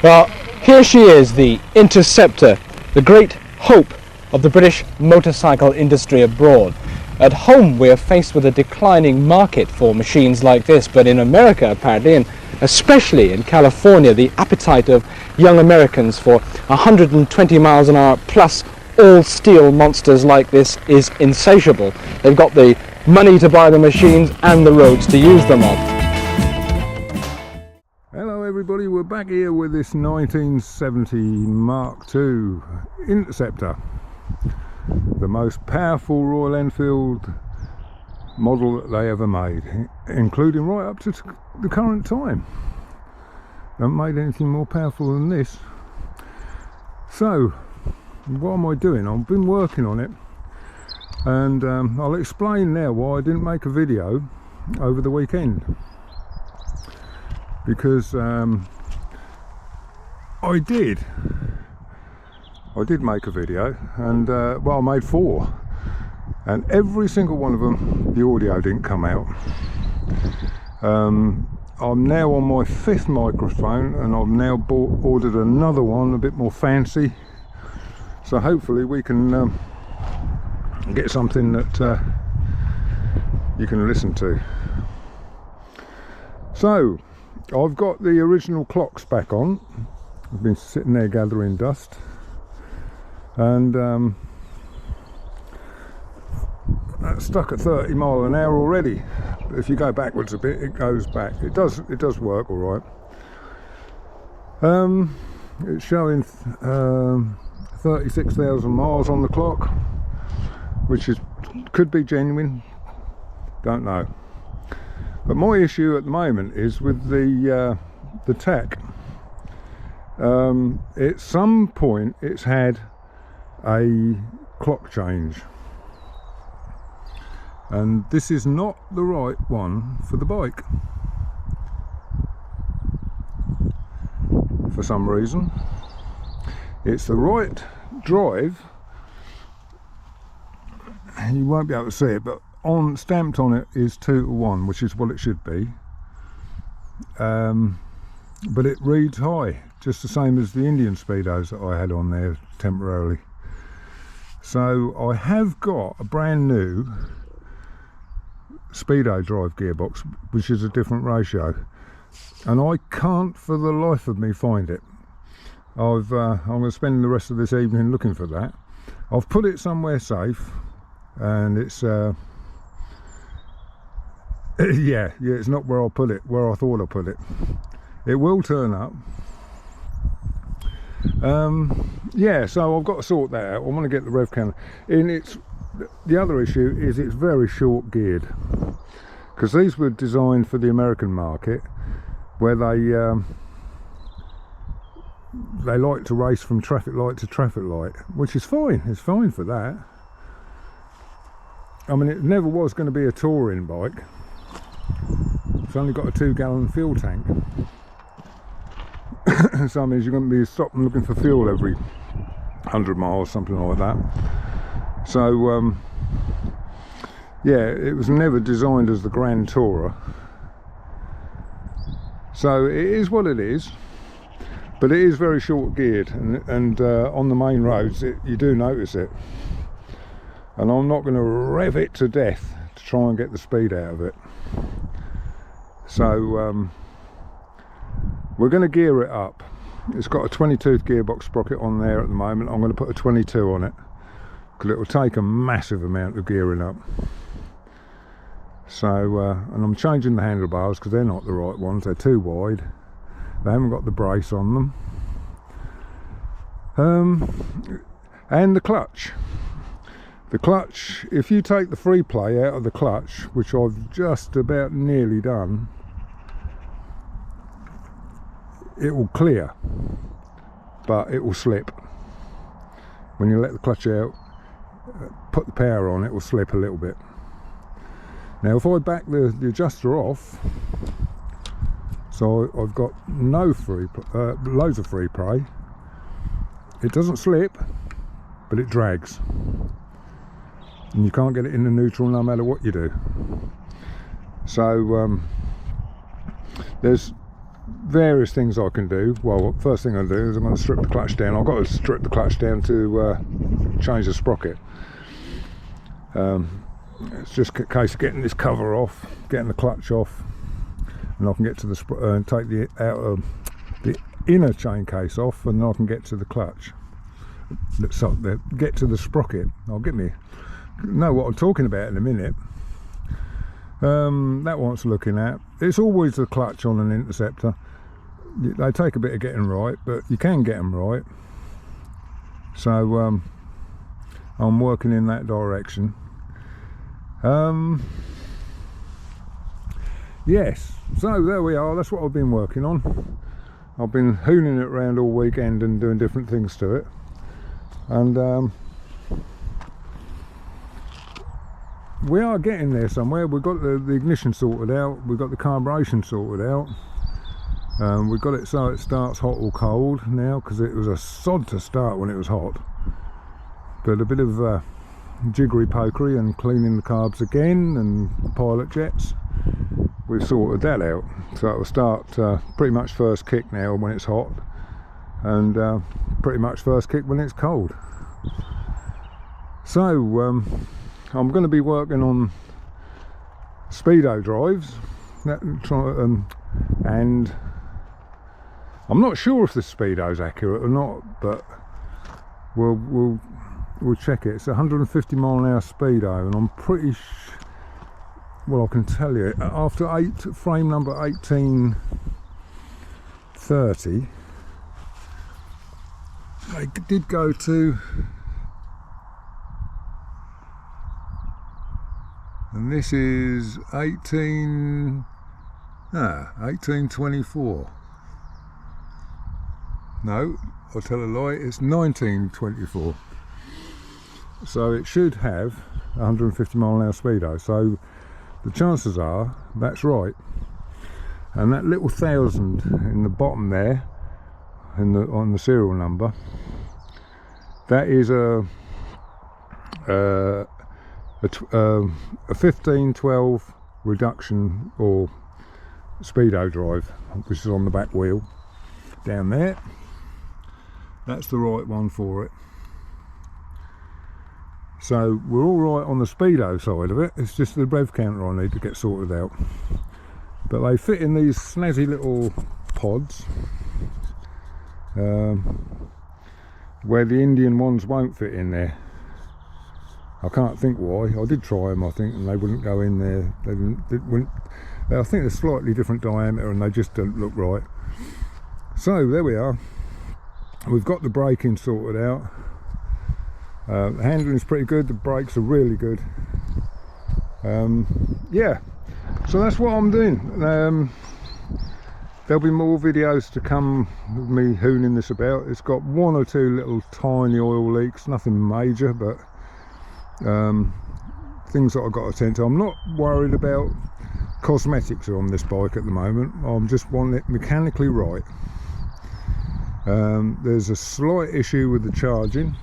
Well, here she is, the Interceptor, the great hope of the British motorcycle industry abroad. At home, we are faced with a declining market for machines like this, but in America, apparently, and especially in California, the appetite of young Americans for 120 miles an hour plus all-steel monsters like this is insatiable. They've got the money to buy the machines and the roads to use them on. Hello everybody, we're back here with this 1970 Mark II Interceptor, the most powerful Royal Enfield model that they ever made, including right up to the current time. They haven't made anything more powerful than this. So what am I doing? I've been working on it, and I'll explain now why I didn't make a video over the weekend. Because I did make a video, and well, I made 4, and every single one of them the audio didn't come out. I'm now on my 5th microphone, and I've now ordered another one a bit more fancy, so hopefully we can get something that you can listen to. So I've got the original clocks back on. I've been sitting there gathering dust, and that's stuck at 30 miles an hour already. But if you go backwards a bit, it goes back. It does work all right. It's showing 36,000 miles on the clock, which could be genuine, don't know. But my issue at the moment is with the tach. At some point it's had a clock change, and this is not the right one for the bike for some reason. It's the right drive, you won't be able to see it, but stamped on it is 2-to-1, which is what it should be, but it reads high, just the same as the Indian speedos that I had on there temporarily. So I have got a brand new speedo drive gearbox, which is a different ratio, and I can't for the life of me find it. I'm going to spend the rest of this evening looking for that. I've put it somewhere safe, and it's yeah, it's not where I put it, where I thought I put it. It will turn up. Yeah, so I've got to sort that out. I want to get the rev counter in. The other issue is it's very short geared, because these were designed for the American market, where they like to race from traffic light to traffic light, which is fine. It's fine for that. I mean, it never was going to be a touring bike. It's only got a 2-gallon fuel tank. So that means you're going to be stopping looking for fuel every 100 miles, something like that. So yeah, it was never designed as the Grand Tourer. So it is what it is, but it is very short geared, and on the main roads you do notice it. And I'm not going to rev it to death to try and get the speed out of it. So we're going to gear it up. It's got a 22th gearbox sprocket on there at the moment. I'm going to put a 22 on it, because it will take a massive amount of gearing up. So and I'm changing the handlebars, because they're not the right ones. They're too wide. They haven't got the brace on them. And the clutch. The clutch, if you take the free play out of the clutch, which I've just about nearly done, it will clear, but it will slip. When you let the clutch out, put the power on, it will slip a little bit. Now if I back the adjuster off, so I've got no loads of free play, it doesn't slip, but it drags. And you can't get it in the neutral no matter what you do. So there's various things I can do. Well, first thing I do is I'm going to strip the clutch down. I've got to strip the clutch down to change the sprocket. It's just a case of getting this cover off, getting the clutch off, and I can get to the take the the inner chain case off, and then I can get to the clutch. So get to the sprocket. I'll know what I'm talking about in a minute. That wants looking at. It's always the clutch on an Interceptor. They take a bit of getting right, but you can get them right. So I'm working in that direction. Yes, so there we are. That's what I've been working on. I've been hooning it around all weekend and doing different things to it, and we are getting there somewhere. We've got the ignition sorted out, we've got the carburation sorted out, we've got it so it starts hot or cold now, because it was a sod to start when it was hot. But a bit of jiggery pokery and cleaning the carbs again and pilot jets, we've sorted that out, so it will start pretty much first kick now when it's hot, and pretty much first kick when it's cold. So I'm going to be working on speedo drives, and I'm not sure if the speedo's accurate or not, but we'll check it. It's 150 mile/hour speedo, and I'm pretty well, I can tell you, after frame number 1830, they did go to, and this is 1824. No, I'll tell a lie, it's 1924. So it should have 150 mile/hour speedo. So the chances are that's right. And that little 1000 in the bottom there, on the serial number, that is a 1512 reduction or speedo drive, which is on the back wheel down there. That's the right one for it. So we're all right on the speedo side of it. It's just the rev counter I need to get sorted out. But they fit in these snazzy little pods, where the Indian ones won't fit in there. I can't think why. I did try them, I think, and they wouldn't go in there. They wouldn't. I think they're slightly different diameter, and they just don't look right. So there we are. We've got the braking sorted out. The handling is pretty good. The brakes are really good. Yeah, so that's what I'm doing. There'll be more videos to come with me hooning this about. It's got one or two little tiny oil leaks, nothing major, but things that I've got to attend to. I'm not worried about cosmetics on this bike at the moment. I'm just wanting it mechanically right. There's a slight issue with the charging.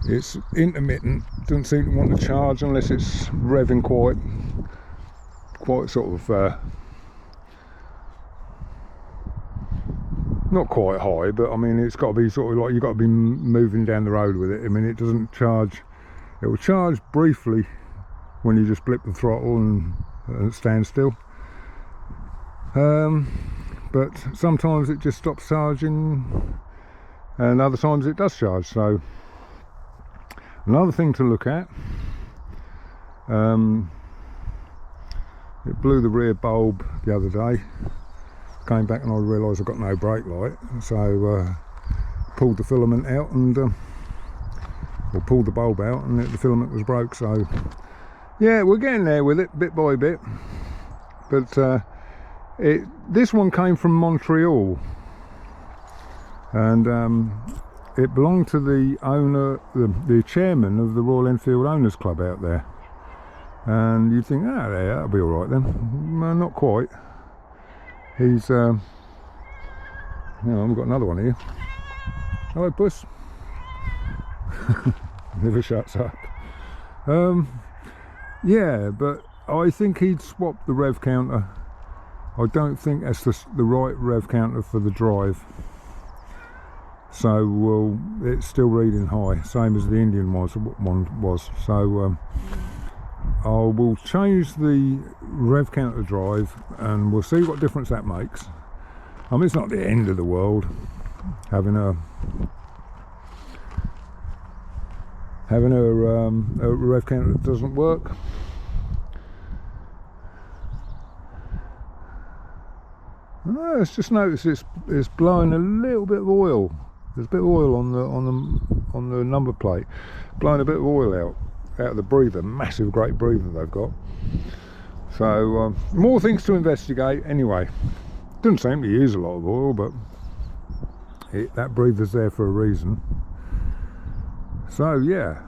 It's intermittent, doesn't seem to want to charge unless it's revving quite sort of not quite high, but I mean, it's got to be sort of like you've got to be moving down the road with it. I mean, it doesn't charge. It will charge briefly when you just blip the throttle and stand still, but sometimes it just stops charging, and other times it does charge. So another thing to look at, it blew the rear bulb the other day. Came back and I realised I've got no brake light, so pulled the filament out and or pulled the bulb out, and the filament was broke. So yeah, we're getting there with it bit by bit. But this one came from Montreal, and it belonged to the owner, the chairman of the Royal Enfield Owners Club out there. And you think, yeah, that'll be all right then. No, not quite. He's, you know, we've got another one here. Hello, puss. Never shuts up. Yeah, but I think he'd swapped the rev counter I don't think that's the right rev counter for the drive. So it's still reading high, same as the Indian one was. So I will change the rev counter drive and we'll see what difference that makes. I mean, it's not the end of the world having a rev counter that doesn't work. Let's just notice it's blowing a little bit of oil. There's a bit of oil on the number plate, blowing a bit of oil out of the breather. Massive, great breather they've got. So more things to investigate. Anyway, doesn't seem to use a lot of oil, but that breather's there for a reason. So yeah.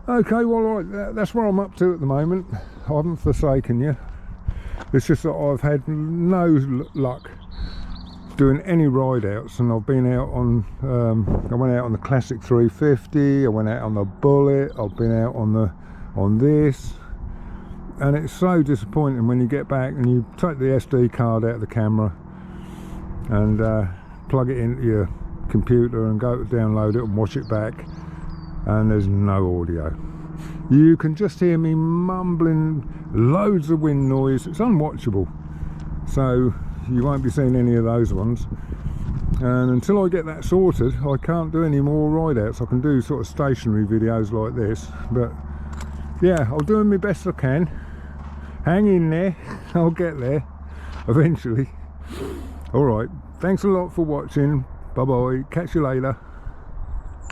Okay, well, all right, that's where I'm up to at the moment. I haven't forsaken you. It's just that I've had no luck doing any ride outs, and I've been out on I went out on the classic 350, I went out on the Bullet, I've been out on this, and it's so disappointing when you get back and you take the SD card out of the camera and plug it into your computer and go to download it and watch it back, and there's no audio. You can just hear me mumbling, loads of wind noise. It's unwatchable, so you won't be seeing any of those ones. And until I get that sorted, I can't do any more ride outs. I can do sort of stationary videos like this, but yeah, I'll do my best I can. Hang in there, I'll get there eventually. All right, thanks a lot for watching. Bye bye, catch you later.